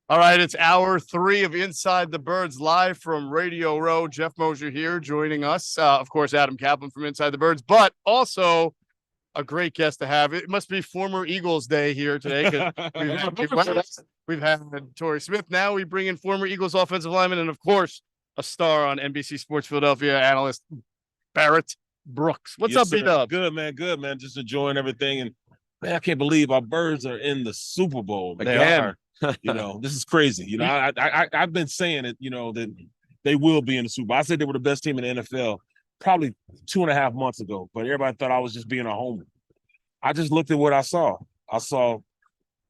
All right, it's hour 3 of Inside the Birds live from Radio Row. Geoff Mosher here joining us. Of course, Adam Caplan from Inside the Birds, but also a great guest to have. It must be former Eagles Day here today because we've had Torrey Smith. Now we bring in former Eagles offensive lineman and, of course, a star on NBC Sports Philadelphia, analyst Barrett Brooks. What's up, B-Dub? Good, man. Good, man. Just enjoying everything. And, man, I can't believe our Birds are in the Super Bowl. Again. You know, this is crazy. You know, I've been saying it, you know, that they will be in the Super Bowl. I said they were the best team in the NFL probably 2.5 months ago, but everybody thought I was just being a homer. I just looked at what I saw. I saw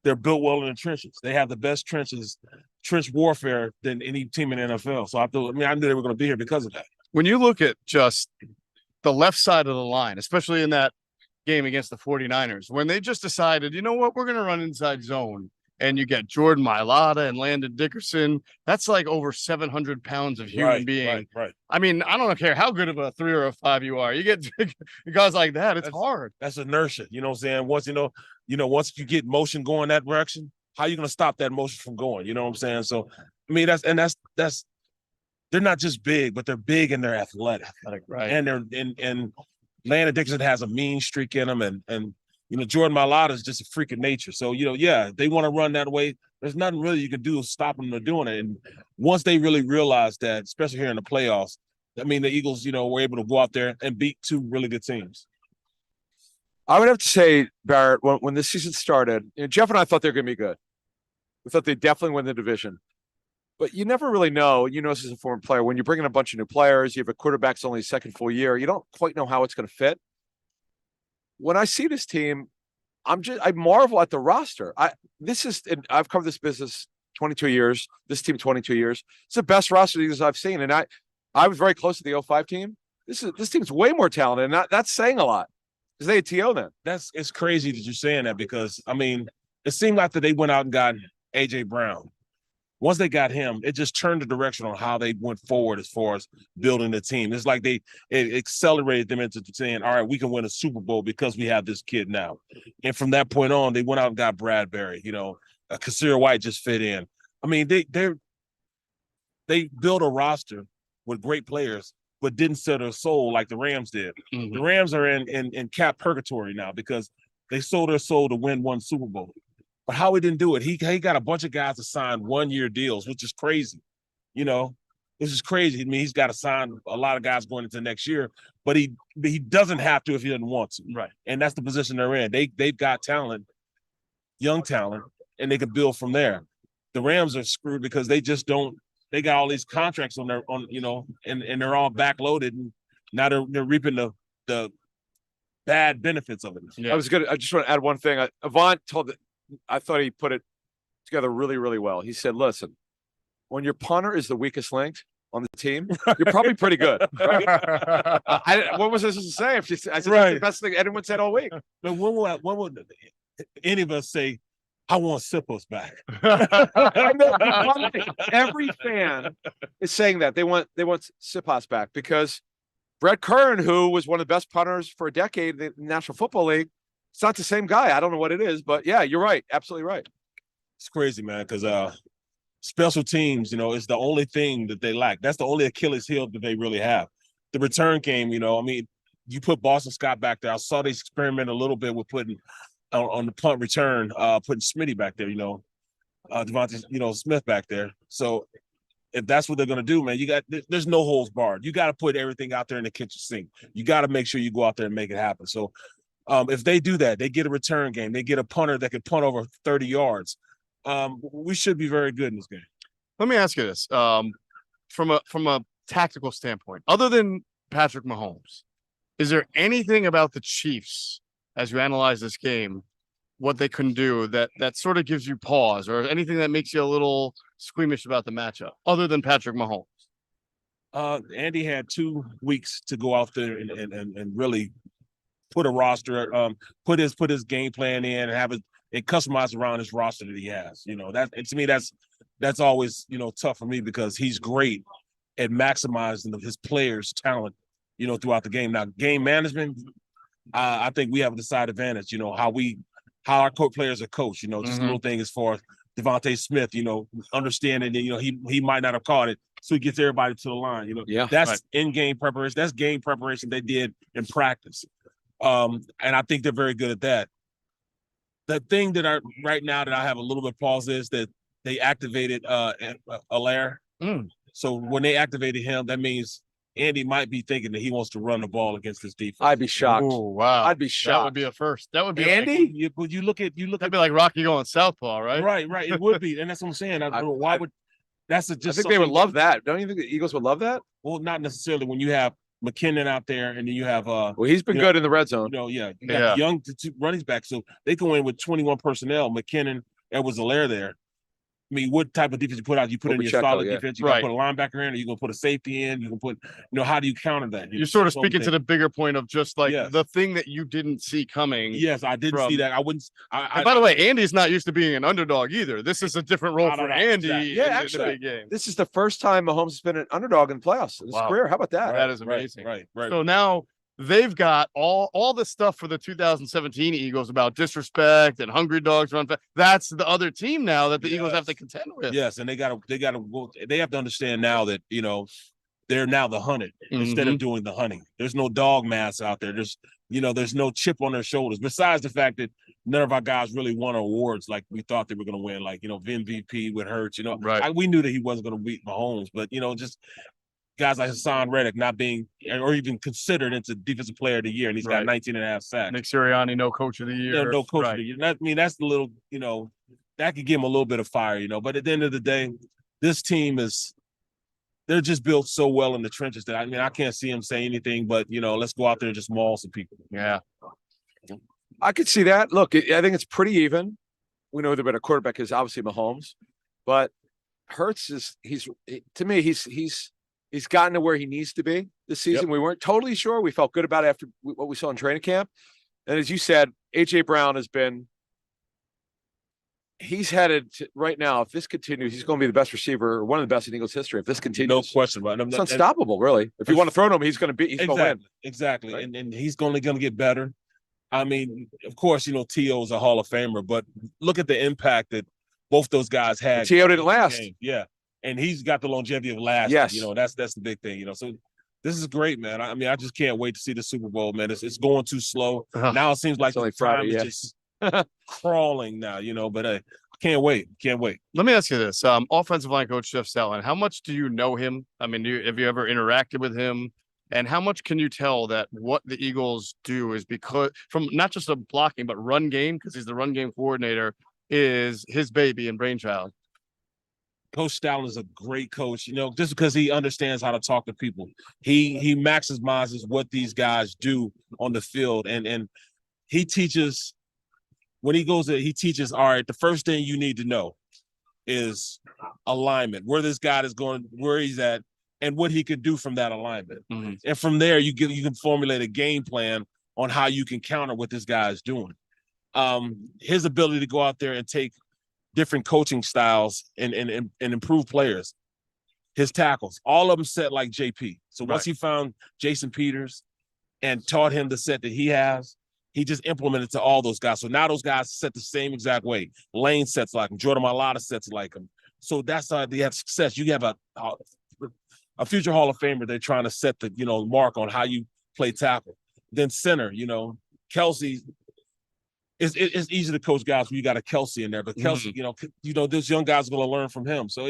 they're built well in the trenches. They have the best trench warfare than any team in the NFL. So I knew they were going to be here because of that. When you look at just the left side of the line, especially in that game against the 49ers, when they just decided, you know what, we're going to run inside zone. And you get Jordan Mailata and Landon Dickerson. That's like over 700 pounds of human being. Right. I mean, I don't care how good of a 3 or a 5 you are. You get guys like that, it's hard. That's inertia. You know what I'm saying? Once you get motion going that direction, how are you going to stop that motion from going? You know what I'm saying? So, I mean, that's they're not just big, but they're big and they're athletic. Right. And and Landon Dickerson has a mean streak in him, and you know, Jordan Mailata is just a freak of nature. So, you know, yeah, they want to run that way. There's nothing really you can do to stop them from doing it. And once they really realize that, especially here in the playoffs, I mean, the Eagles, you know, were able to go out there and beat 2 really good teams. I would have to say, Barrett, when this season started, you know, Geoff and I thought they were going to be good. We thought they'd definitely win the division. But you never really know. You know, this is a former player. When you bring in a bunch of new players, you have a quarterback's only his second full year, you don't quite know how it's going to fit. When I see this team, I marvel at the roster. I've covered this business 22 years, this team 22 years. It's the best roster I've seen. And I was very close to the 05 team. This team's way more talented, and that's saying a lot. Because they had T.O. then. It's crazy that you're saying that because, I mean, it seemed like that they went out and got A.J. Brown. Once they got him, it just turned the direction on how they went forward as far as building the team. It's like it accelerated them into saying, all right, we can win a Super Bowl because we have this kid now. And from that point on, they went out and got Bradbury. You know, Kasir White just fit in. I mean, they built a roster with great players, but didn't sell their soul like the Rams did. Mm-hmm. The Rams are in cap purgatory now because they sold their soul to win one Super Bowl. But how he didn't do it, he got a bunch of guys to sign 1-year deals, which is crazy. You know, this is crazy. I mean, he's got to sign a lot of guys going into next year, but he doesn't have to if he doesn't want to. Right. And that's the position they're in. They've got talent, young talent, and they can build from there. The Rams are screwed because they just don't. They got all these contracts and they're all backloaded, and now they're reaping the bad benefits of it. Yeah. I just want to add one thing. Avant I thought he put it together really, really well. He said, listen, when your punter is the weakest link on the team, you're probably pretty good. Right? What was I supposed to say? I said, That's the best thing anyone said all week. But when would any of us say, I want Sippos back? Every fan is saying that. They want Sippos back because Brett Kern, who was one of the best punters for a decade in the National Football League, it's not the same guy. I don't know what it is, but yeah, you're right. Absolutely right. It's crazy, man, because special teams, you know, is the only thing that they lack. That's the only Achilles heel that they really have. The return game, you know, I mean, you put Boston Scott back there. I saw they experiment a little bit with putting on the punt return, putting Smitty back there, you know, Devontae, you know, Smith back there. So if that's what they're going to do, man, there's no holes barred. You got to put everything out there in the kitchen sink. You got to make sure you go out there and make it happen. So if they do that, they get a return game, they get a punter that can punt over 30 yards. We should be very good in this game. Let me ask you this. From a tactical standpoint, other than Patrick Mahomes, is there anything about the Chiefs as you analyze this game, what they can do that sort of gives you pause, or anything that makes you a little squeamish about the matchup other than Patrick Mahomes? Andy had 2 weeks to go out there and really put a roster, put his game plan in and have it customized around his roster that he has. You know, to me, that's always, you know, tough for me because he's great at maximizing his players' talent, you know, throughout the game. Now, game management, I think we have the side advantage. You know how our players are coached. You know, just a little thing as far as Devontae Smith. You know, understanding that he might not have caught it, so he gets everybody to the line. You know, that's in-game preparation. That's game preparation they did in practice, and I think they're very good at that. The thing that right now that I have a little bit of pause is that they activated Allaire. So when they activated him, that means Andy might be thinking that he wants to run the ball against this defense. I'd be shocked. Oh, wow. I'd be shocked. That would be a first. That would be Andy. You look at that'd be like Rocky going southpaw, right? Right. It would be, and that's what I'm saying. Why would that's a, just? I think they would love that. Don't you think the Eagles would love that? Well, not necessarily when you have McKinnon out there, and then you have well, he's been good in the red zone. You got young running back, so they go in with 21 personnel. McKinnon, Edwards-Helaire there. I mean, what type of defense you put out? You put in your solid defense. You gonna put a linebacker in, or you gonna put a safety in? You can put, how do you counter that? You're sort of speaking to the bigger point of just like the thing that you didn't see coming. Yes, I didn't see that. I wouldn't. By the way, Andy's not used to being an underdog either. This is a different role for Andy. Exactly. In the big game. This is the first time Mahomes has been an underdog in the playoffs in his career. How about that? That is amazing. Right. So now they've got all the stuff for the 2017 Eagles about disrespect and hungry dogs run fast. That's the other team now that the Eagles have to contend with. Yes, and they have to understand now that they're now the hunted instead of doing the hunting. There's no dog mass out there. There's no chip on their shoulders. Besides the fact that none of our guys really won awards like we thought they were going to win, like MVP with Hurts. We knew that he wasn't going to beat Mahomes, but just guys like Hassan Reddick not being or even considered into defensive player of the year, and he's got 19 and a half sacks. Nick Sirianni, no coach of the year. No coach of the year. That's the little, that could give him a little bit of fire, But at the end of the day, this team they're just built so well in the trenches that I can't see him saying anything but, let's go out there and just maul some people. Yeah. I could see that. Look, I think it's pretty even. We know the better quarterback is obviously Mahomes, but Hurts he's gotten to where he needs to be this season. We weren't totally sure. We felt good about it after what we saw in training camp. And as you said, A.J. Brown he's headed to, right now, if this continues, he's going to be the best receiver, or one of the best in Eagles history. If this continues. No question about it. It's unstoppable, really. If you want to throw to him, he's going to win. Exactly. Right? And he's only going to get better. I mean, of course, T.O. is a Hall of Famer, but look at the impact that both those guys had. T.O. didn't last. Yeah. And he's got the longevity of last. Yes. That's the big thing, So this is great, man. I just can't wait to see the Super Bowl, man. It's going too slow. Now it seems like it's only Friday, just crawling now, but I can't wait. Let me ask you this. Offensive line coach Jeff Stoutland, how much do you know him? I mean, have you ever interacted with him? And how much can you tell that what the Eagles do is because from not just a blocking, but run game, because he's the run game coordinator, is his baby and brainchild? Coach Stoutland is a great coach, just because he understands how to talk to people. He maximizes what these guys do on the field. And he teaches, when he goes there, he teaches, all right, the first thing you need to know is alignment, where this guy is going, where he's at, and what he can do from that alignment. And from there, you can formulate a game plan on how you can counter what this guy is doing. His ability to go out there and take different coaching styles and improve players. His tackles, all of them set like JP. So once he found Jason Peters and taught him the set that he has, he just implemented to all those guys. So now those guys set the same exact way. Lane sets like him. Jordan Mailata sets like him. So that's how they have success. You have a future Hall of Famer. They're trying to set the mark on how you play tackle. Then center, Kelsey. It's easy to coach guys when you got a Kelsey in there, but Kelsey, this young guy's going to learn from him. So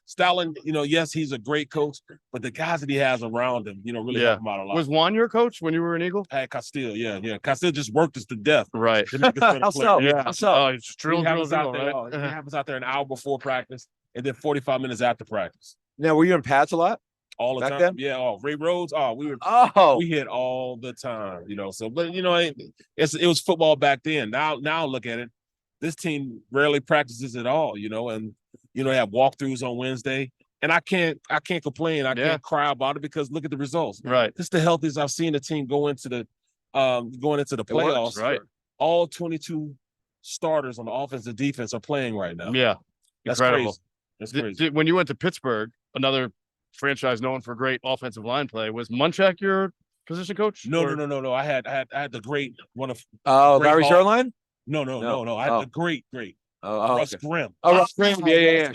Stoutland, yes, he's a great coach, but the guys that he has around him, really help him out a lot. Was Juan your coach when you were an Eagle? Hey, Castile, yeah. Castile just worked us to death. Right. How so? Yeah. How so? Oh, it's he happens out there an hour before practice and then 45 minutes after practice. Now, were you in pads a lot? All the back time. then? Yeah. Ray Rhodes. We hit all the time, So, but it was football back then. Now look at it. This team rarely practices at all, and they have walkthroughs on Wednesday. And I can't complain. I can't cry about it because look at the results. Right. This is the healthiest I've seen a team go into the playoffs. Right. All 22 starters on the offense and defense are playing right now. Yeah. That's incredible. crazy. That's crazy. When you went to Pittsburgh, another franchise known for great offensive line play, was Munchak your position coach? No, Or- no. I had the great one of Oh, Great Larry Hall. Zerline? No. I had the great Oh, Russ okay. Grimm. Oh, Russ Graham. Yeah.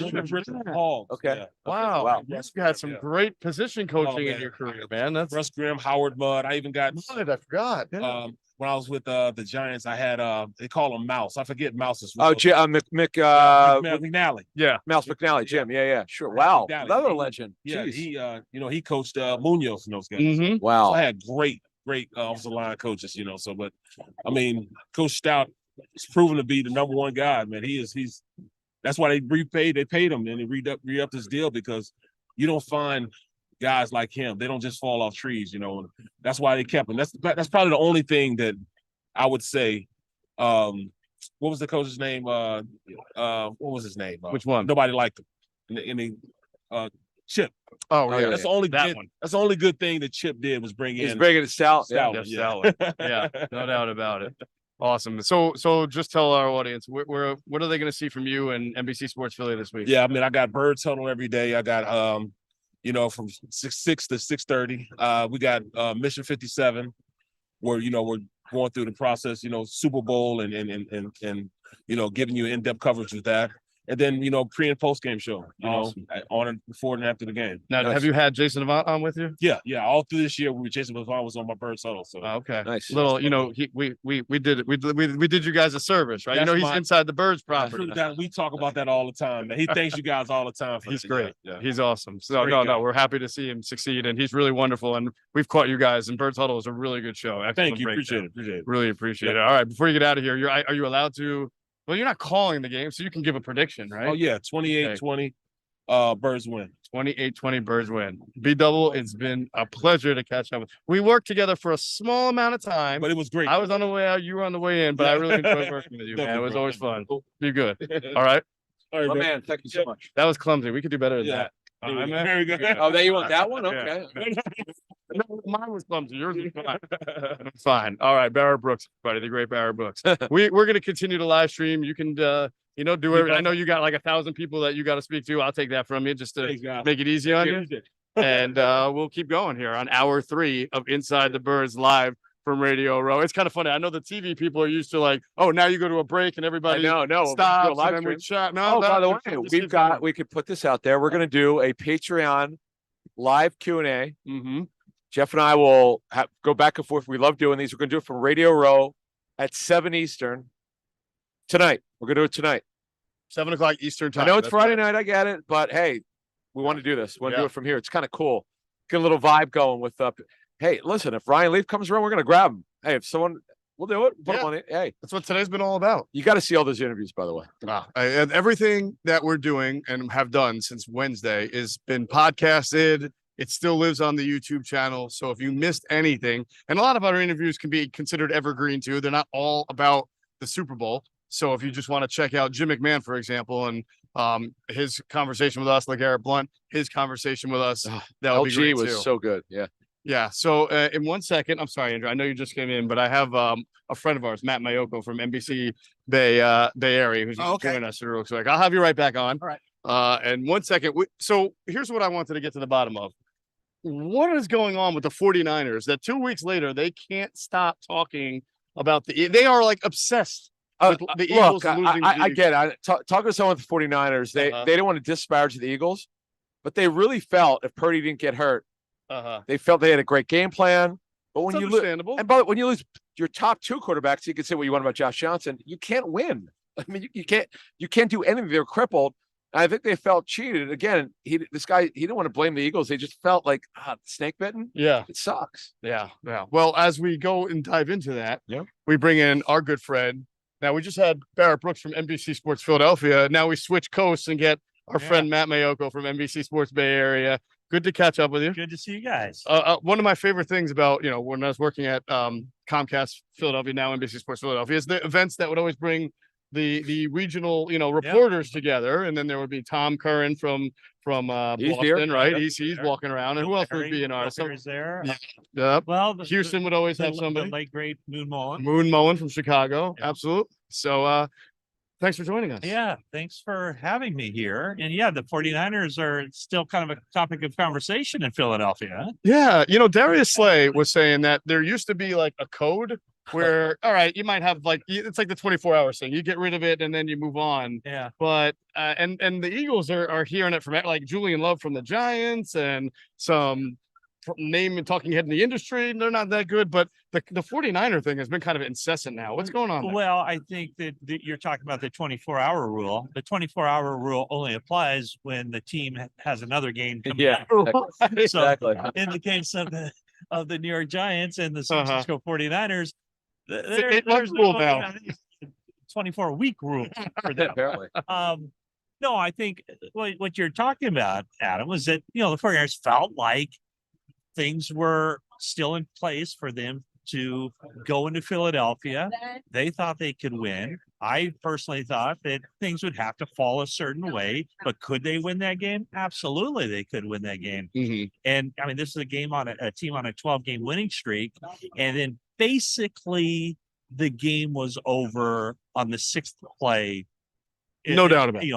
Hall. Okay. Yeah. Wow. Wow. You've had some great position coaching in man. your career, man. That's Russ Grimm, Howard Mudd. I even got I forgot. Yeah. when I was with the Giants, I had they call him Mouse. I forget Mouse's. Oh, McNally. Yeah. Mouse McNally, Jim. Yeah. Sure. Wow. McNally. Another legend. Yeah, Jeez. he coached Munoz and those guys. Mm-hmm. So Wow. I had great offensive line coaches, So, but I mean, Coach Stout is proven to be the number one guy, man. He's that's why they paid him and they re-upped his deal because you don't find guys like him. They don't just fall off trees, And that's why they kept him. That's probably the only thing that I would say. What was the coach's name? What was his name? Which one? Nobody liked him. Chip. Oh, yeah. That's the only that good, one. That's the only good thing that Chip did was bring He's in bringing it Stout. Stout. Jeff Yeah. Stout. Yeah, no doubt about it. Awesome. So just tell our audience, what are they going to see from you and NBC Sports Philly this week? Yeah, I mean, I got Bird Tunnel every day. I got from 6 to 6:30. We got Mission 57, where we're going through the process, Super Bowl and giving you in-depth coverage with that. And then, pre and post game show, Awesome. On and before and after the game. Now, Nice. have you had Jason Avant on with you? Yeah. All through this year, Jason Avant was on my Bird Tunnel. So Okay. Nice. Little, we did you guys a service, right? That's He's inside the Birds property. we talk about that all the time. Man. He thanks you guys all the time. He's that. great. Yeah. He's awesome. So Great guy. we're happy to see him succeed, and he's really wonderful. And we've caught you guys, and Birds Huddle is a really good show. Thank you. Breakdown. Appreciate it. Really appreciate Yep. it. All right, before you get out of here, are you allowed to? Well, you're not calling the game, so you can give a prediction, right? Oh yeah, 28-20. Birds win. 28-20 Birds win. B-Double, it's been a pleasure to catch up with. We worked together for a small amount of time. But it was great. I was on the way out, you were on the way in, but I really enjoyed working with you, man. It was always fun. Be good. All right. All right, My man. man, thank you so much. That was clumsy. We could do better than Yeah. that. All right, man. Very good. Oh, you want that one? Yeah. Okay. No, mine was clumsy. Yours was fine. Fine. All right, Barrett Brooks, buddy, the great Barrett Brooks. We're going to continue to live stream. You can, do it. I know you got like 1,000 people that you got to speak to. I'll take that from you just to make it easy on you. And we'll keep going here on hour 3 of Inside the Birds live from Radio Row. It's kind of funny. I know the TV people are used to like, oh, now you go to a break and everybody stops and then we chat. No, by the way, we could put this out there. We're going to do a Patreon live Q&A. Mm-hmm. Jeff and I will go back and forth. We love doing these. We're going to do it from Radio Row at 7 Eastern tonight. We're going to do it tonight. 7 o'clock Eastern time. I know it's Friday night. I get it. But hey, we want to do this. We want to do it from here. It's kind of cool. Get a little vibe going with hey, listen, if Ryan Leaf comes around, we're going to grab him. Hey, if someone, we'll do it. Put him on it. Hey, that's what today's been all about. You got to see all those interviews, by the way. And everything that we're doing and have done since Wednesday has been podcasted. It still lives on the YouTube channel. So if you missed anything, and a lot of our interviews can be considered evergreen too. They're not all about the Super Bowl. So if you just want to check out Jim McMahon, for example, and his conversation with us, like Garrett Blunt, his conversation with us, that would be great was too. so good. Yeah. Yeah. So in 1 second, I'm sorry, Andrew, I know you just came in, but I have a friend of ours, Matt Maiocco from NBC Bay Area, who's joining us real quick. I'll have you right back on. All right. And 1 second. So here's what I wanted to get to the bottom of. What is going on with the 49ers that 2 weeks later, they can't stop talking about they are like obsessed with the Eagles losing. I get it. Talking to someone with the 49ers, they didn't want to disparage the Eagles, but they really felt if Purdy didn't get hurt, they felt they had a great game plan. But when you lose, when you lose your top 2 quarterbacks, you can say what you want about Josh Johnson. You can't win. I mean, you can't do anything. They're crippled. I think they felt cheated. Again, he didn't want to blame the Eagles. They just felt like snake bitten. Yeah. It sucks. Yeah. Well, as we go and dive into that, we bring in our good friend. Now, we just had Barrett Brooks from NBC Sports Philadelphia. Now we switch coasts and get our friend Matt Maiocco from NBC Sports Bay Area. Good to catch up with you. Good to see you guys. One of my favorite things about, when I was working at Comcast Philadelphia, now NBC Sports Philadelphia, is the events that would always bring the regional, reporters together. And then there would be Tom Curran from Boston, right? He's walking around. And who else would be in ours? There. Well, Houston would always have somebody. The late great Moon Mullen. Moon Mullen from Chicago. Absolutely. So Thanks for joining us. Yeah, thanks for having me here. And yeah, the 49ers are still kind of a topic of conversation in Philadelphia. Yeah, Darius Slay was saying that there used to be like a code where, all right, you might have like it's like the 24-hour thing. You get rid of it and then you move on. Yeah. But and the Eagles are hearing it from like Julian Love from the Giants and some name and talking head in the industry. They're not that good, but the 49er thing has been kind of incessant now. What's going on there? Well, I think that you're talking about the 24-hour rule. The 24-hour rule only applies when the team has another game coming Yeah, up. So exactly. in the case of the New York Giants and the San Francisco 49ers, There's rule now. 24-week rule for them. Apparently. No, I think what you're talking about, Adam, was that the 49ers felt like things were still in place for them to go into Philadelphia. They thought they could win. I personally thought that things would have to fall a certain way, but could they win that game? Absolutely, they could win that game. Mm-hmm. And I mean, this is a game on a team on a 12-game winning streak, and then basically the game was over on the 6th play. No doubt about it.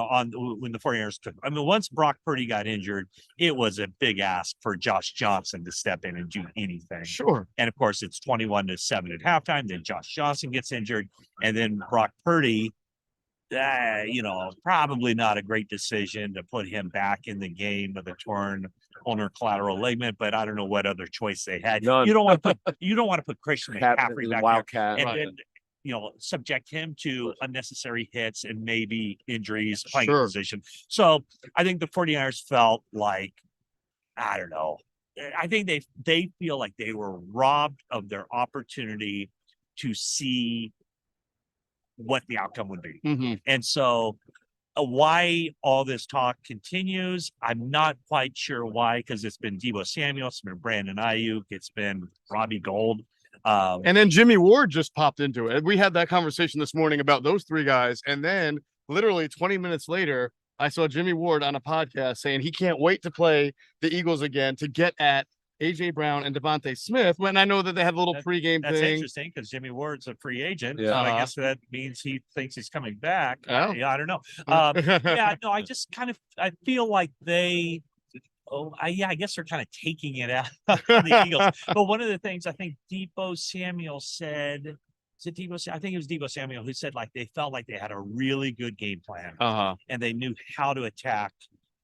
When the 49ers took. I mean, once Brock Purdy got injured, it was a big ask for Josh Johnson to step in and do anything. Sure. And of course, it's 21-7 at halftime. Then Josh Johnson gets injured, and then Brock Purdy. Probably not a great decision to put him back in the game with a torn ulnar collateral ligament, but I don't know what other choice they had. None. You don't want to put Christian McCaffrey back Wildcat, there, and right. then subject him to unnecessary hits and maybe injuries, playing Sure. position. So I think the 49ers felt like, I don't know. I think they feel like they were robbed of their opportunity to see what the outcome would be. Mm-hmm. And so why all this talk continues, I'm not quite sure why, because it's been Deebo Samuel, it's been Brandon Ayuk, it's been Robbie Gould. And then Jimmy Ward just popped into it. We had that conversation this morning about those three guys. And then literally 20 minutes later, I saw Jimmy Ward on a podcast saying he can't wait to play the Eagles again to get at AJ Brown and Devontae Smith. When I know that they had a little pregame That's thing. interesting because Jimmy Ward's a free agent. Yeah. So I guess that means he thinks he's coming back. Oh. Yeah, I don't know. I just kind of feel like they. I guess they're kind of taking it out of the Eagles. But one of the things I think Deebo Samuel said, I think it was Deebo Samuel who said like they felt like they had a really good game plan and they knew how to attack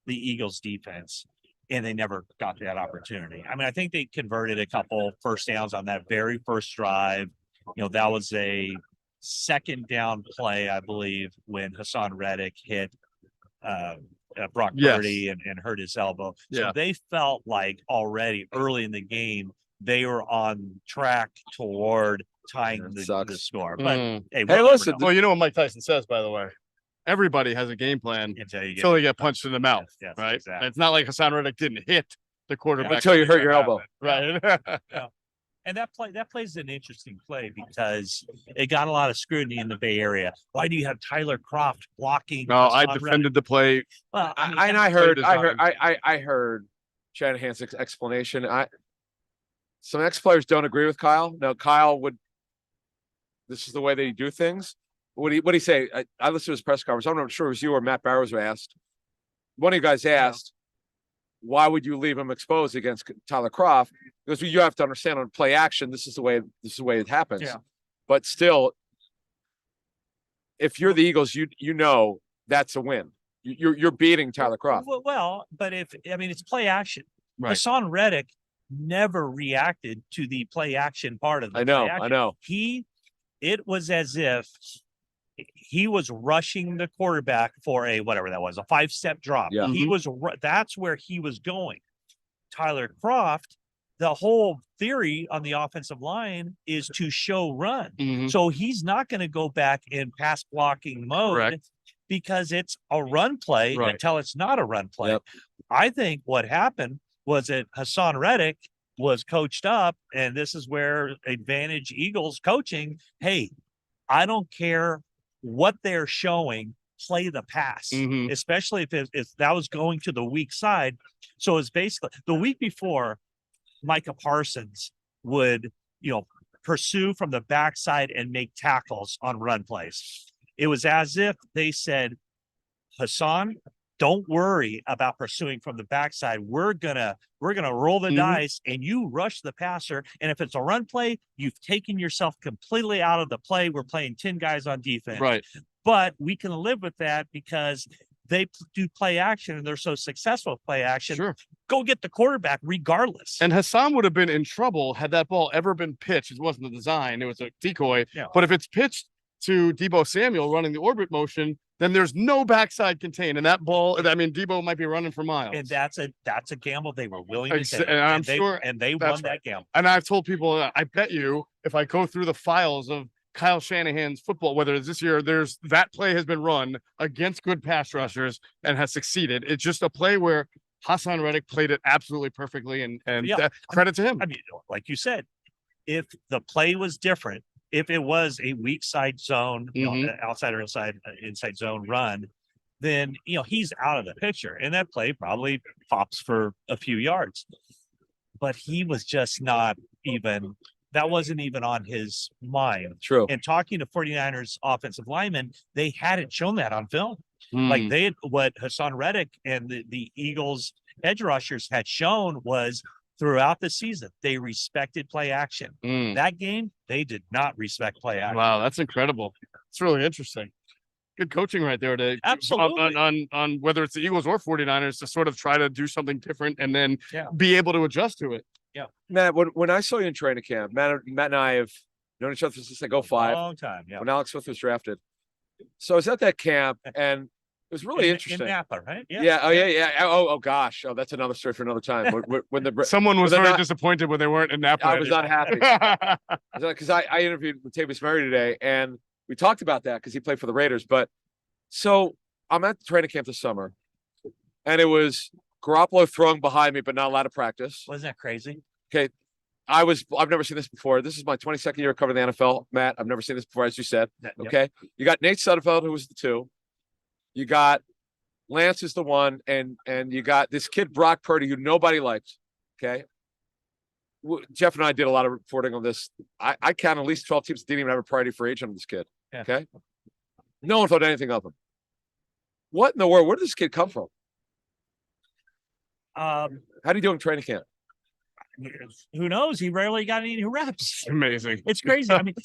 the Eagles defense, and they never got that opportunity. I mean, I think they converted a couple first downs on that very first drive. That was a second down play, I believe, when Hassan Reddick hit Brock Purdy and hurt his elbow. So they felt like already early in the game, they were on track toward tying the score. But hey, listen. Well, you know what Mike Tyson says, by the way? Everybody has a game plan until they get punched in the mouth, right? Exactly. It's not like Hassan Reddick didn't hit the quarterback Until you hurt your elbow. right? And that play is an interesting play because it got a lot of scrutiny in the Bay Area. Why do you have Tyler Kroft blocking? No, I defended the play. Well, I heard Shanahan's explanation. Some ex-players don't agree with Kyle. Now, Kyle would. This is the way they do things. What do he say? I listened to his press conference. I'm not sure it was you or Matt Barrows who asked. One of you guys asked, why would you leave him exposed against Tyler Kroft? Because you have to understand on play action, this is the way it happens. Yeah. But still, if you're the Eagles, you know that's a win. You're beating Tyler Kroft. Well, but it's play action. Right. Hassan Reddick never reacted to the play action part of the I know. play action. It was as if he was rushing the quarterback for a 5-step drop. Yeah. That's where he was going. Tyler Kroft, the whole theory on the offensive line is to show run. Mm-hmm. So he's not going to go back in pass blocking mode. Correct. Because it's a run play until it's not a run play. Yep. I think what happened was that Hassan Reddick was coached up, and this is where advantage Eagles coaching. Hey, I don't care what they're showing, play the pass, especially if that was going to the weak side. So it's basically the week before, Micah Parsons would, pursue from the backside and make tackles on run plays. It was as if they said, Hassan, don't worry about pursuing from the backside. We're gonna roll the dice, and you rush the passer. And if it's a run play, you've taken yourself completely out of the play. We're playing 10 guys on defense, Right. But we can live with that because they do play action and they're so successful with play action. Sure. Go get the quarterback regardless. And Hassan would have been in trouble had that ball ever been pitched. It wasn't the design; it was a decoy. Yeah. But if it's pitched to Deebo Samuel running the orbit motion, then there's no backside contain, and that ball. I mean, Deebo might be running for miles. And that's a gamble they were willing to take. And I'm they, sure and they that's won that gamble. And I've told people, I bet you, if I go through the files of Kyle Shanahan's football, whether it's this year, there's that play has been run against good pass rushers and has succeeded. It's just a play where Hassan Reddick played it absolutely perfectly, and credit to him. I mean, like you said, if the play was different, if it was a weak side zone, outside or inside zone run, then he's out of the picture, and that play probably pops for a few yards. But he was just not even. That wasn't even on his mind. True. And talking to 49ers offensive linemen, they hadn't shown that on film. Like what Hassan Reddick and the Eagles edge rushers had shown was throughout the season, they respected play action. That game, they did not respect play action. Wow, that's incredible. It's really interesting. Good coaching right there to absolutely on whether it's the Eagles or 49ers to sort of try to do something different and then Yeah. be able to adjust to it. Yeah. Matt, when I saw you in training camp, Matt and I have known each other since like 05. Long time, yeah. When Alex Smith was drafted. So I was at that camp, and it was really interesting. In Napa, right? Yeah. Oh, yeah. Oh, gosh. Oh, that's another story for another time. When the Someone was they're very not- disappointed when they weren't in Napa. I was not happy because I interviewed with Tavis Murray today, and we talked about that because he played for the Raiders. But so I'm at the training camp this summer, and it was Garoppolo throwing behind me, but not allowed to practice. Wasn't that crazy? Okay. I've never seen this before. This is my 22nd year covering the NFL, Matt. I've never seen this before, as you said. Yep. Okay. You got Nate Sudfeld, who was the 2. You got Lance is the 1, and you got this kid, Brock Purdy, who nobody liked. Okay. Jeff and I did a lot of reporting on this. I count at least 12 teams that didn't even have a priority for age on this kid. Yeah. Okay. No one thought anything of him. What in the world? Where did this kid come from? How did he do in training camp? Who knows? He rarely got any reps. Amazing. It's crazy. I mean,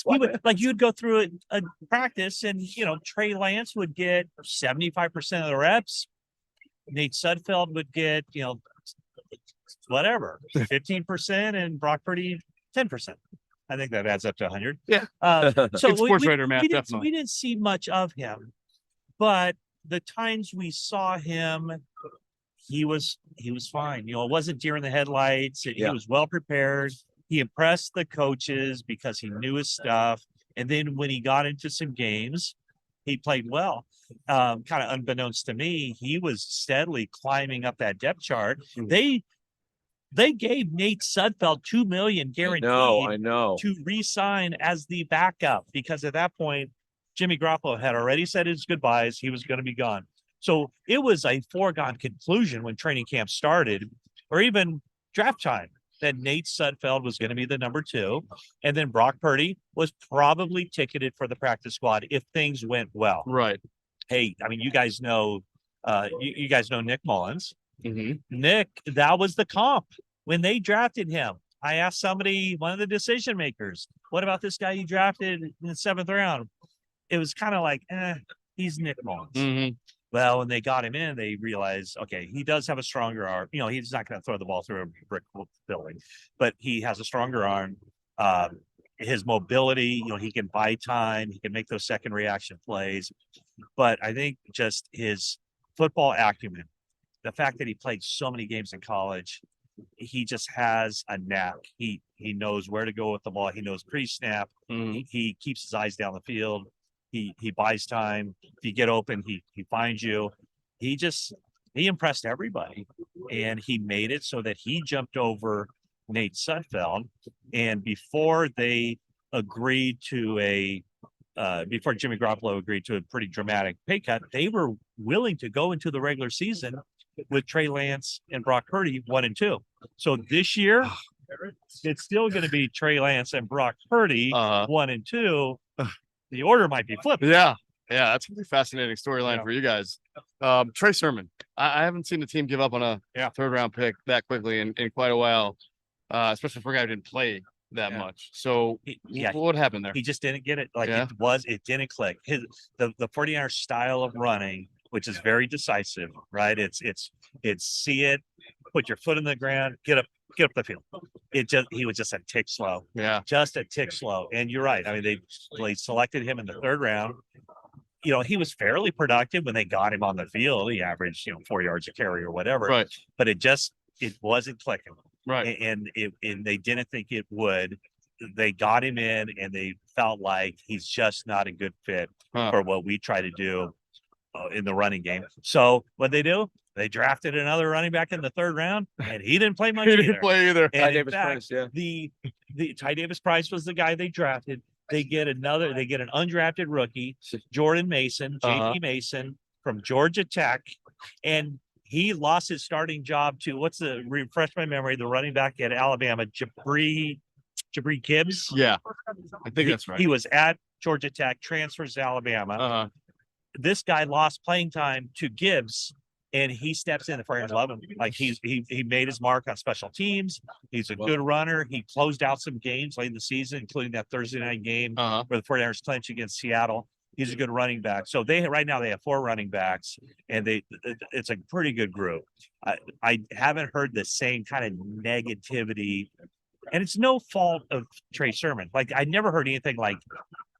you'd go through a practice, and Trey Lance would get 75% of the reps. Nate Sudfeld would get whatever 15%, and Brock Purdy 10%. I think that adds up to 100. Yeah. So It's sports writer math, definitely. We didn't see much of him, but the times we saw him, he was fine. It wasn't deer in the headlights. He was well prepared. He impressed the coaches because he knew his stuff. And then when he got into some games, he played well. Kind of unbeknownst to me, he was steadily climbing up that depth chart. They gave Nate Sudfeld $2 million guaranteed I know. to re-sign as the backup, because at that point, Jimmy Garoppolo had already said his goodbyes. He was going to be gone. So it was a foregone conclusion when training camp started, or even draft time, that Nate Sudfeld was going to be the number 2. And then Brock Purdy was probably ticketed for the practice squad if things went well. Right. Hey, I mean, you guys know Nick Mullins. Mm-hmm. Nick, that was the comp when they drafted him. I asked somebody, one of the decision makers, what about this guy you drafted in the 7th round? It was kind of like, he's Nick Mullins. Mm-hmm. Well, when they got him in, they realized, okay, he does have a stronger arm. He's not going to throw the ball through a brick building, but he has a stronger arm. His mobility, he can buy time. He can make those second reaction plays. But I think just his football acumen, the fact that he played so many games in college, he just has a knack. He knows where to go with the ball. He knows pre-snap. Mm-hmm. He keeps his eyes down the field. He buys time. If you get open, he finds you. He impressed everybody, and he made it so that he jumped over Nate Sudfeld. And before they agreed to before Jimmy Garoppolo agreed to a pretty dramatic pay cut, they were willing to go into the regular season with Trey Lance and Brock Purdy 1 and 2. So this year, it's still going to be Trey Lance and Brock Purdy 1 and 2. The order might be flipped. Yeah. Yeah, that's gonna be a fascinating storyline Yeah. for you guys. Trey Sermon. I haven't seen the team give up on a third round pick that quickly in quite a while. Especially for a guy who didn't play that much. So what happened there? He just didn't get it. Like Yeah. it didn't click. The 49ers style of running, which is very decisive, right? It's see it, put your foot in the ground, get up the field. He was just a tick slow. Yeah. Just a tick slow. And you're right. I mean, they selected him in the third round. You know, he was fairly productive when they got him on the field. He averaged, 4 yards a carry or whatever. Right. But it wasn't clicking. Right. And they didn't think it would. They got him in, and they felt like he's just not a good fit for what we try to do in the running game. So what they do? They drafted another running back in the third round, and he didn't play much. He didn't play either. And in fact, the Ty Davis Price was the guy they drafted. They get an undrafted rookie, Jordan Mason, JP Mason from Georgia Tech, and he lost his starting job to refresh my memory, the running back at Alabama, Jabri Gibbs. Yeah, I think that's right. He was at Georgia Tech, transfers to Alabama. This guy lost playing time to Gibbs, and he steps in. The 49ers love him. Like he made his mark on special teams. He's a good runner. He closed out some games late in the season, including that Thursday night game where the 49ers clinched against Seattle. He's a good running back. So right now they have 4 running backs, and it's a pretty good group. I haven't heard the same kind of negativity, and it's no fault of Trey Sermon. Like I never heard anything like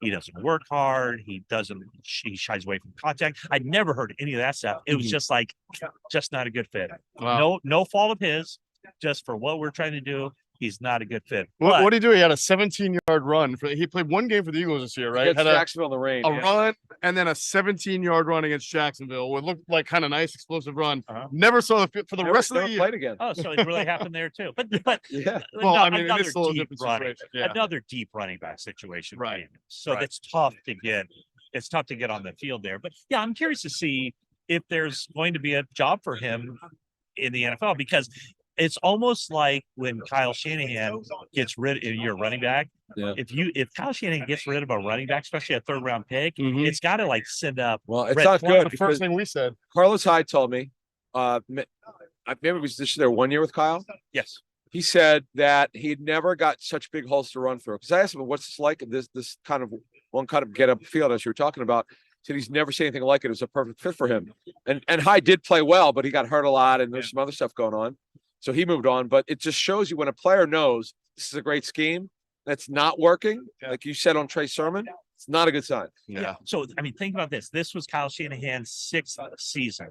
he doesn't work hard. He shies away from contact. I never heard any of that stuff. It was just not a good fit. Wow. No fault of his, just for what we're trying to do. He's not a good fit. What did he do? He had a 17-yard run. He played one game for the Eagles this year, right? Had Jacksonville in the rain. Run and then a 17-yard run against Jacksonville. What looked like kind of nice, explosive run. Never saw the for the rest of the year. Played again. Oh, so it really happened there too. But yeah. Well, I mean, it's a little different situation. Yeah. Another deep running back situation. Right. So it's tough to get. It's tough to get on the field there. But yeah, I'm curious to see if there's going to be a job for him in the NFL, because it's almost like when Kyle Shanahan gets rid of your running back. Yeah. If Kyle Shanahan gets rid of a running back, especially a third round pick, it's got to send up. Well, it's not good. The first thing we said. Carlos Hyde told me, maybe it was this there 1 year with Kyle. Yes. He said that he'd never got such big holes to run through. Because I asked him, what's this like? This kind of get up field as you were talking about. He said he's never seen anything like it. It was a perfect fit for him. And Hyde did play well, but he got hurt a lot, and there's some other stuff going on. So he moved on. But it just shows you when a player knows this is a great scheme that's not working, like you said on Trey Sermon, it's not a good sign. Yeah. So I mean, think about this. This was Kyle Shanahan's 6th season.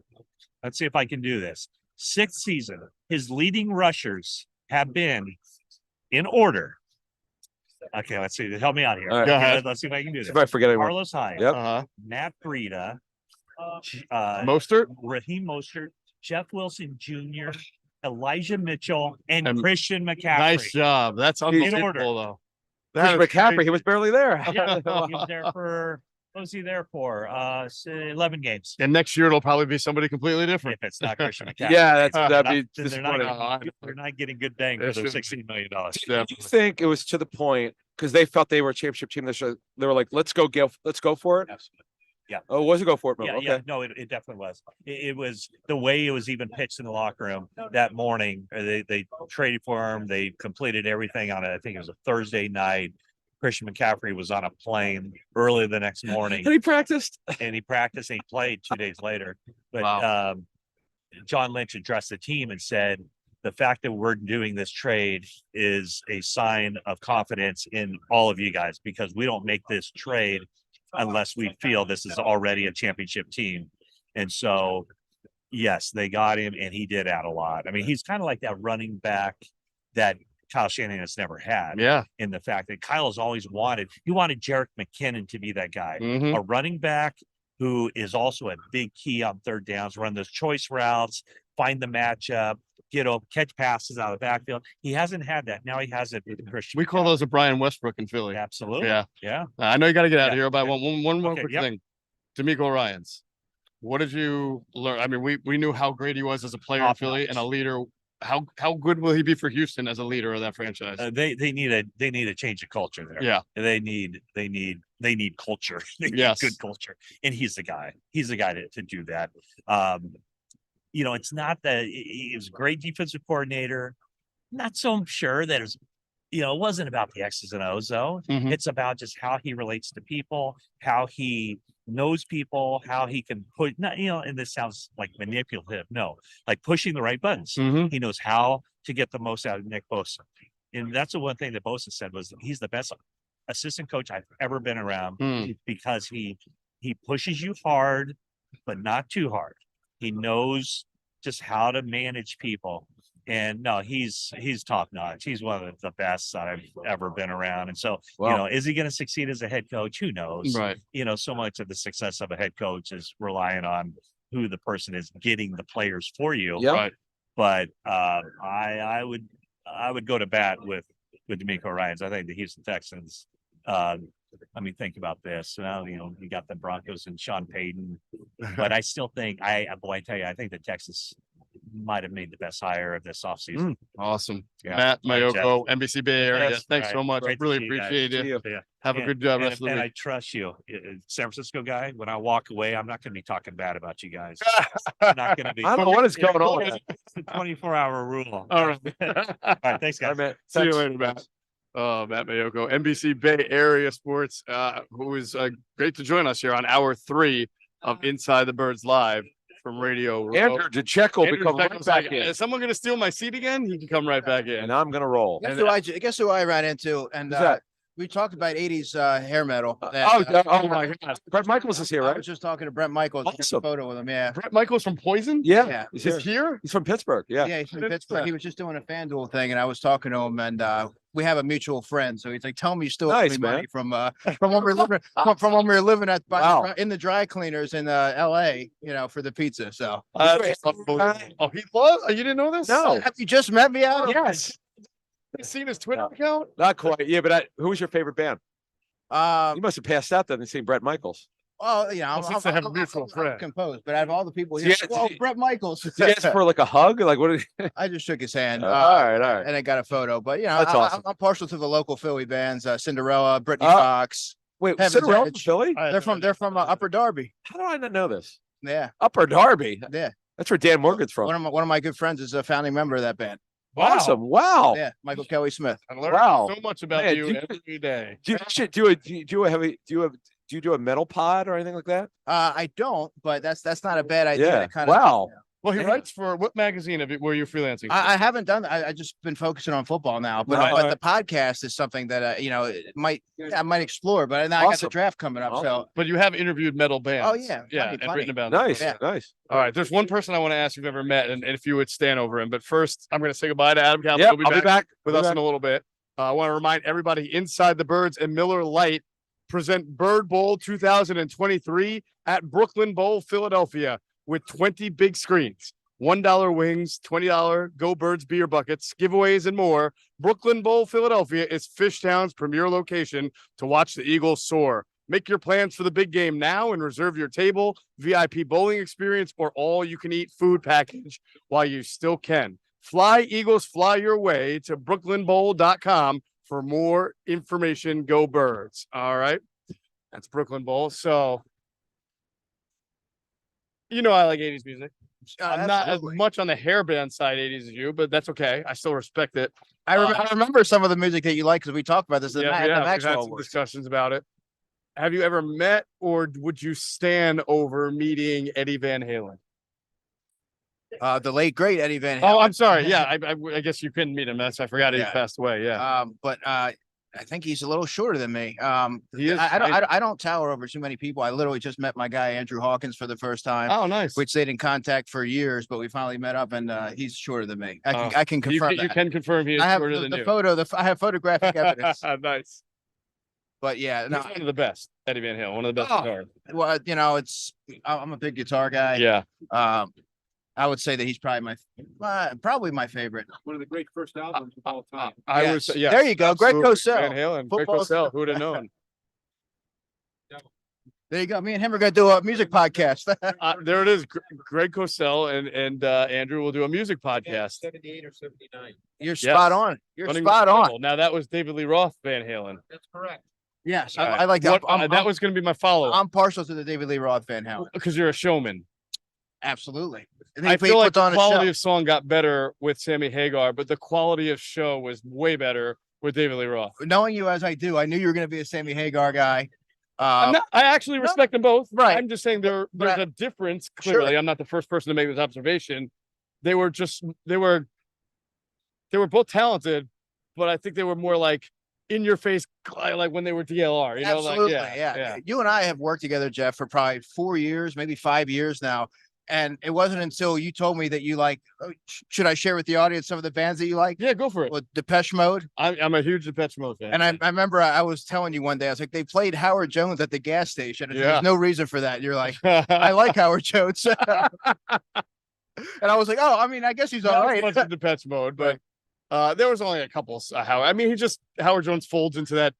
Let's see if I can do this. 6th season. His leading rushers have been in order. Okay, let's see. Help me out here. Right. Go ahead. Let's see if I can do this. If I forget anyone. Carlos Hyde. Yep. Matt Breida. Mostert. Raheem Mostert. Jeff Wilson Jr., Elijah Mitchell, and Christian McCaffrey. Nice job. That's unbelievable, though. Christian McCaffrey, he was barely there. Yeah, he was there for. What was he there for? 11 games. And next year it'll probably be somebody completely different. If it's not Christian McCaffrey. Yeah, that'd be they're not getting good bang for their $16 million. Do you think it was to the point because they felt they were a championship team this year? They were like, let's go for it. Absolutely. Yeah. Oh, was it go for it? Yeah, okay. yeah. No, it definitely was. It was the way it was even pitched in the locker room that morning. They traded for him. They completed everything on it. I think it was a Thursday night. Christian McCaffrey was on a plane early the next morning. And he practiced. And he played 2 days later. But Wow. John Lynch addressed the team and said, the fact that we're doing this trade is a sign of confidence in all of you guys, because we don't make this trade unless we feel this is already a championship team. And so, yes, they got him, and he did add a lot. I mean, he's kind of like that running back that Kyle Shanahan has never had. Yeah. In the fact that Kyle has always wanted Jerick McKinnon to be that guy, Mhm. a running back who is also a big key on third downs, run those choice routes, find the matchup, catch passes out of the backfield. He hasn't had that. Now he has it with Christian. We call those a Brian Westbrook in Philly. Absolutely. Yeah. Yeah. I know you got to get out of Yeah. here, but one more Okay, quick yep. thing. D'Amico Ryans. What did you learn? I mean, we knew how great he was as a player in Philly and a leader how good will he be for Houston as a leader of that franchise? They need a change of culture there. Yeah. They need culture. They need Yes. good culture, and he's the guy. He's the guy to do that. It's not that he was a great defensive coordinator. Not so sure that it was, it wasn't about the X's and O's though. Mhm. It's about just how he relates to people, how he knows people, how he can put, not, and this sounds like manipulative. No, like pushing the right buttons. Mhm. He knows how to get the most out of Nick Bosa. And that's the one thing that Bosa said was he's the best assistant coach I've ever been around because he pushes you hard, but not too hard. He knows just how to manage people. And no, he's top notch. He's one of the best that I've ever been around. And so, is he going to succeed as a head coach? Who knows? Right. So much of the success of a head coach is relying on who the person is getting the players for you. Yeah. Right. But I would go to bat with D'Amico Ryans. I think the Houston Texans. Think about this. Now, you got the Broncos and Sean Payton, but I still think I think the Texans might have made the best hire of this offseason. Awesome. Yeah. Matt Maiocco, Jeff. NBC Bay Area. Yes. Thanks All so right. much. Great to Really see you guys. appreciate you. Yeah. Have a good rest of the And I week. trust you. San Francisco guy, when I walk away, I'm not going to be talking bad about you guys. I'm not going to be. I don't know what is going on. It's the 24-hour rule. All right. All right. Thanks, guys. All right, man. See you Thanks. later, Matt. Matt Maiocco, NBC Bay Area Sports, who is great to join us here on hour 3 of Inside the Birds Live from Radio Row. Andrew DeCecco will Andrew become right Steckel's back like, in, is someone going to steal my seat again? He can come right back in. and I'm gonna roll. Guess who I ran into? And Who's that? we talked about 80s hair metal. Oh my God! Brett Michaels is here, I right? was just talking to Brett Michaels. Took Awesome. a photo with him. Yeah. Brett Michaels from Poison? Yeah, Yeah. he's He's here. here? He's from Pittsburgh. Yeah. Yeah, he's from Didn't know Pittsburgh. that. He was just doing a FanDuel thing, and I was talking to him, and we have a mutual friend. So he's like, "Tell me you still owe Nice, me man. money from when we were living from when we were living at Wow. in the dry cleaners in L.A. For the pizza." So That's unbelievable. Oh, he was? Oh, you didn't know this? No. have you just met me out? Yes. You seen his Twitter No. account? Not quite. Yeah, but who was your favorite band? Um, You must have passed out then and seen Brett Michaels. well, since they have a mutual friend. composed, but out of all the people So here, you- well, Brett Michaels. Did you ask for like a hug? Like what? Did I just shook his hand. all right, all right. And I got a photo. But That's awesome. I'm partial to the local Philly bands, Cinderella, Brittany Uh, Fox. Wait, Heaven's Cinderella from Edge. Philly? I had They're from Upper Darby. How do I not know this? Yeah, Upper Darby. yeah. That's where Dan Morgan's from. One of my good friends is a founding member of that band. Wow. Awesome. Wow. Yeah, Michael Kelly Smith. I learn Wow. so much about Man, you you- every day. Do you do a metal pod or anything like that? I don't, but that's not a bad idea. Yeah. to kind of, Wow. Well, he Yeah. writes for what magazine were you freelancing? for? I haven't done. I just been focusing on football now, but Right. the podcast is something that I might explore. But now I got the Awesome. draft coming up, so But you have interviewed metal bands. Oh, yeah. Yeah, Plenty. and written about them. Nice. Yeah. Nice. All right, there's one person I want to ask you've ever met, and if you would stand over him. But first, I'm going to say goodbye to Adam Caplan. Yeah, He'll I'll be back with us in a little bit. I want to remind everybody, Inside the Birds and Miller Lite present Bird Bowl 2023 at Brooklyn Bowl, Philadelphia, with 20 big screens, $1 wings, $20 Go Birds beer buckets, giveaways, and more. Brooklyn Bowl, Philadelphia is Fishtown's premier location to watch the Eagles soar. Make your plans for the big game now and reserve your table, VIP bowling experience, or all-you-can-eat food package while you still can. Fly Eagles, fly your way to brooklynbowl.com for more information. Go Birds. All right. That's Brooklyn Bowl. So, I like 80s music. I'm not as Absolutely. much on the hairband side 80s as you, but that's okay. I still respect it. I remember some of the music that you like because we talked about this at the We've had Maxwell some Awards. discussions about it. Have you ever met or would you stand over meeting Eddie Van Halen? The late great Eddie Van Halen. Oh, I'm sorry. Yeah, I guess you couldn't meet him. I forgot he Yeah. passed away. Yeah, But I think he's a little shorter than me. he is. I don't tower over too many people. I literally just met my guy Andrew Hawkins for the first time. Oh, nice. We stayed in contact for years, but we finally met up, and he's shorter than me. Oh. I can You confirm can, you that. can confirm he is I have shorter than the you. photo. I have photographic evidence. Nice. But yeah, no. He's one of the best. Eddie Van Halen, one of the best Oh. guitarists. Well, I'm a big guitar guy. Yeah. I would say that he's probably my favorite. One of the great first albums of all time. I Yes. was. Yeah. There you go. Greg absolutely. Cosell. Van Halen. Greg Football Cosell. Who would have known? There you go. Me and him are gonna do a music podcast. There it is. Greg Cosell and Andrew will do a music podcast. 78 or 79. You're spot on. You're spot on. Now that was David Lee Roth Van Halen. That's correct. Yes, All right. I like that. That was going to be my follow-up I'm partial to the David Lee Roth Van Halen. because you're a showman. Absolutely. I feel like the quality of song got better with Sammy Hagar, but the quality of show was way better with David Lee Roth. Knowing you as I do, I knew you were going to be a Sammy Hagar guy. I actually respect them both. Right. I'm just saying there's a difference. Sure. Clearly, I'm not the first person to make this observation. They were both talented, but I think they were more like in your face, like when they were DLR. You know, Absolutely, like yeah. You and I have worked together, Jeff, for probably 4 years, maybe 5 years now. And it wasn't until you told me that you like, should I share with the audience some of the bands that you like? Yeah, go for it. Well, Depeche Mode. I'm a huge Depeche Mode fan. And I remember I was telling you one day, I was like, they played Howard Jones at the gas station. And Yeah. There's no reason for that. You're like, I like Howard Jones. And I was like, oh, I mean, I guess he's all right. Much of Depeche Mode, but there was only a couple. Howard Jones folds into that,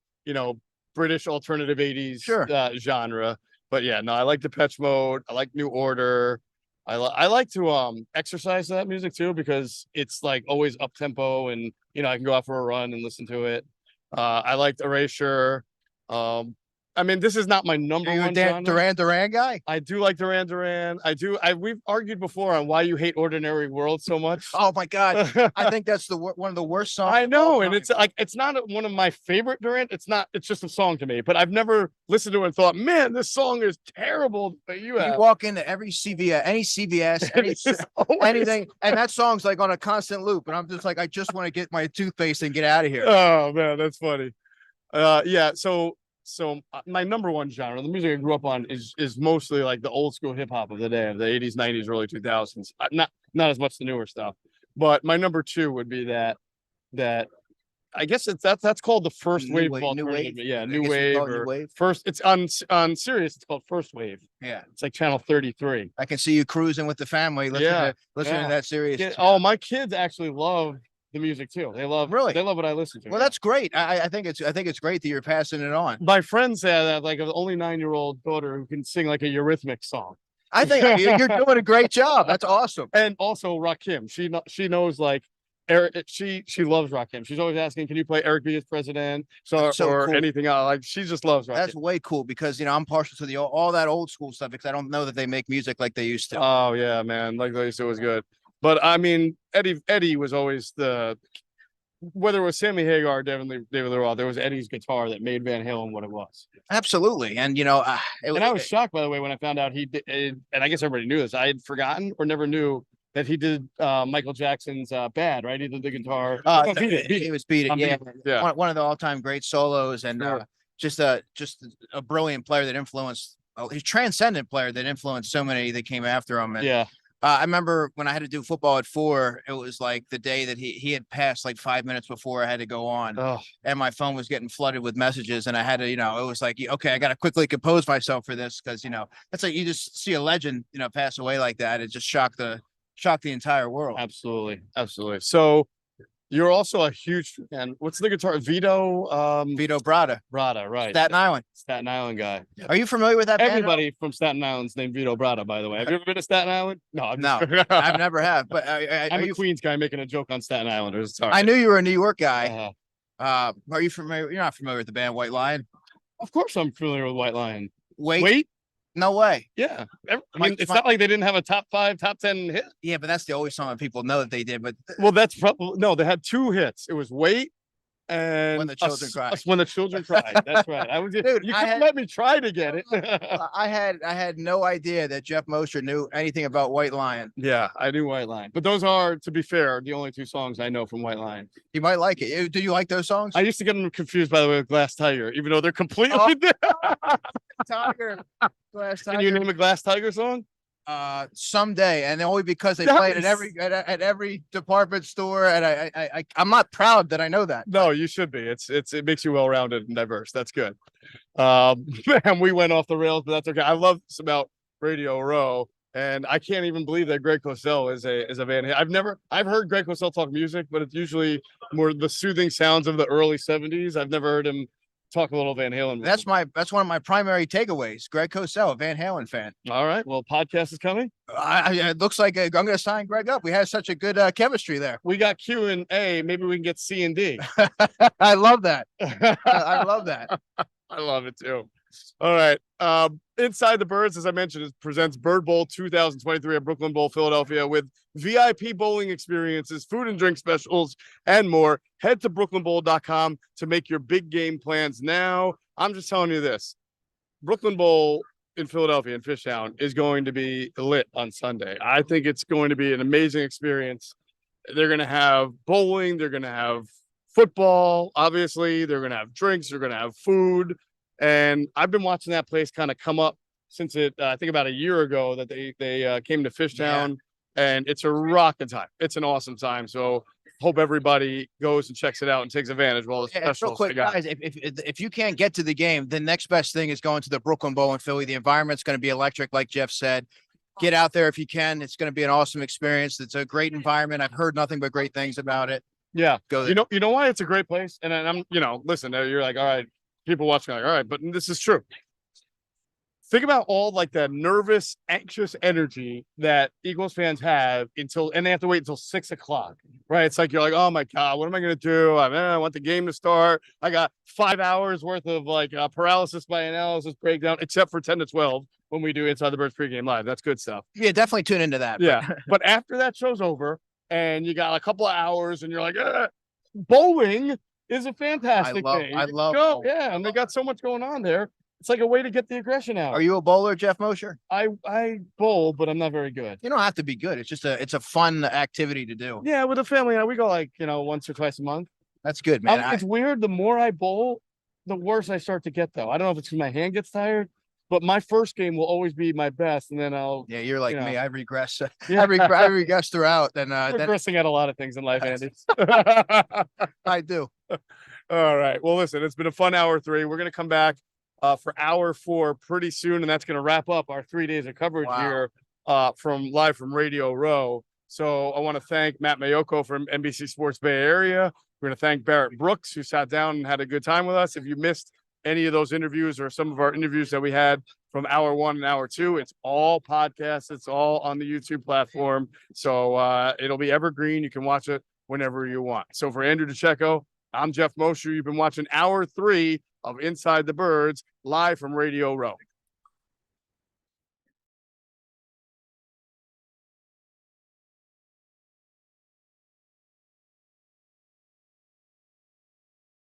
British alternative 80s Sure. Genre. But yeah, no, I like Depeche Mode. I like New Order. I like to exercise that music too because it's like always up tempo and I can go out for a run and listen to it. I liked Erasure. This is not my number Are you a one genre. Duran guy? I do like Duran Duran. We've argued before on why you hate Ordinary World so much. Oh my God. I think that's one of the worst songs. I of know, all and time. it's like it's not one of my favorite Duran. It's just a song to me. But I've never listened to it and thought, man, this song is terrible. But you have. You walk into every CVS, any CVS, anything, and that song's like on a constant loop. And I'm just like, I just want to get my toothpaste and get out of here. Oh man, that's funny. Yeah. So my number one genre, the music I grew up on, is mostly like the old school hip hop of the day, of the 80s, 90s, early 2000s. Not as much the newer stuff. But my number two would be that I guess that's called the first New wave wave, of alternative. new wave. Yeah, I new guess we wave call it new or wave. first. It's on Sirius. It's called First Wave. Yeah, It's like channel 33. I can see you cruising with the family, listening Yeah, to yeah. that series. My kids actually love the music too. They love what I listen to. Well, that's great. I think it's great that you're passing it on. My friend said that like an only 9-year-old daughter who can sing like a Eurythmics song. I think you're doing a great job. That's awesome. And also Rakim. She knows like Eric. She loves Rakim. She's always asking, "Can you play Eric B as president?" So or cool. anything else. Like she just loves Rakim. That's way cool because I'm partial to all that old school stuff because I don't know that they make music like they used to. Oh yeah, man. Like they used to was good. But I mean, Eddie was always whether it was Sammy Hagar or David Lee Roth, there was Eddie's guitar that made Van Halen what it was. Absolutely, and And I was shocked, by the way, when I found out he did, and I guess everybody knew this. I had forgotten or never knew that he did Michael Jackson's "Bad." Right, he did the guitar. He was beat it. Yeah, yeah. One of the all-time great solos, and Sure. just a brilliant player that influenced. He's a transcendent player that influenced so many that came after him. And, Yeah. I remember when I had to do football at 4, it was like the day that he had passed like 5 minutes before I had to go on. Oh, And my phone was getting flooded with messages and I had to, it was like, okay, I got to quickly compose myself for this. Cause that's like, you just see a legend, pass away like that. It just shocked the entire world. absolutely. So you're also a huge fan. What's the guitar? Vito Bratta, Bratta, right? Staten Island. Staten Island guy. Are you familiar with that band? Everybody from Staten Island's named Vito Bratta, by the way. Have you ever been to Staten Island? No, No, just- I've never have, but I'm a Queens guy making a joke on Staten Islanders. Sorry. I knew you were a New York guy. Uh, Are you familiar? You're not familiar with the band White Lion? of course, I'm familiar with White Lion. Wait, no way. Yeah. I My- mean, it's my- not like they didn't have a top 5, top 10 hit. Yeah, but that's the only song that people know that they did. But Well, that's probably no. They had 2 hits. It was "Wait" and When the Children Cry. When the Children Cried. That's right. I was. Dude, you I couldn't had- let me try to get it. I had no idea that Geoff Mosher knew anything about White Lion. Yeah, I knew White Lion, but those are, to be fair, the only 2 songs I know from White Lion. You might like it. Do you like those songs? I used to get them confused, by the way, with Glass Tiger, even though they're completely Oh. different. Tiger. Glass Can you Tiger. name a Glass Tiger song? Someday, and only because they Nice. play it at every department store, and I'm not proud that I know that. No, you should be. It makes you well-rounded and diverse. That's good. And we went off the rails, but that's okay. I love this about Radio Row, and I can't even believe that Greg Cosell is a Van Halen. I've heard Greg Cosell talk music, but it's usually more the soothing sounds of the early 70s. I've never heard him talk a little Van Halen. with That's him. that's one of my primary takeaways. Greg Cosell, a Van Halen fan. All right. Well, podcast is coming. It looks like I'm going to sign Greg up. We had such a good chemistry there. We got Q and A. Maybe we can get C and D. I love that. I love that. I love it too. All right. Inside the Birds, as I mentioned, it presents Bird Bowl 2023 at Brooklyn Bowl, Philadelphia, with VIP bowling experiences, food and drink specials, and more. Head to brooklynbowl.com to make your big game plans now. I'm just telling you this. Brooklyn Bowl in Philadelphia, in Fishtown, is going to be lit on Sunday. I think it's going to be an amazing experience. They're going to have bowling. They're going to have football. Obviously, they're going to have drinks. They're going to have food. And I've been watching that place kind of come up since I think about a year ago that they came to Fishtown, and it's a rocking time. It's an awesome time. So hope everybody goes and checks it out and takes advantage of all the specials. Real quick, guys, if you can't get to the game, the next best thing is going to the Brooklyn Bowl in Philly. The environment's going to be electric, like Geoff said. Get out there if you can. It's going to be an awesome experience. It's a great environment. I've heard nothing but great things about it. Yeah. Go there. You know why it's a great place? And I'm, listen, you're like, all right, people watching are like, all right, but this is true. Think about all like that nervous, anxious energy that Eagles fans have and they have to wait until 6 o'clock, right? It's like, you're like, oh my God, what am I going to do? I want the game to start. I got 5 hours worth of like paralysis by analysis breakdown, except for 10 to 12 when we do Inside the Birds pregame live. That's good stuff. Yeah, definitely tune into that. Yeah. But after that show's over and you got a couple of hours and you're like, bowling is a fantastic thing. I love go. bowling. Yeah. And they got so much going on there. It's like a way to get the aggression out. Are you a bowler, Geoff Mosher? I bowl, but I'm not very good. You don't have to be good. It's just it's a fun activity to do. Yeah, with the family, we go like, once or twice a month. That's good, man. It's weird. The more I bowl, the worse I start to get, though. I don't know if it's because my hand gets tired, but my first game will always be my best, and then I'll. Yeah, you're like me. I regress. Yeah. I regress throughout. Then regressing at a lot of things in life, Andy. I do. All right. Well, listen, it's been a fun hour 3. We're gonna come back for hour 4 pretty soon, and that's gonna wrap up our 3 days of coverage here from Radio Row. So I want to thank Matt Maiocco from NBC Sports Bay Area. We're going to thank Barrett Brooks, who sat down and had a good time with us. If you missed any of those interviews or some of our interviews that we had from hour 1 and hour 2, it's all podcasts. It's all on the YouTube platform. So it'll be evergreen. You can watch it whenever you want. So for Andrew DeCecco, I'm Geoff Mosher. You've been watching hour 3 of Inside the Birds live from Radio Row.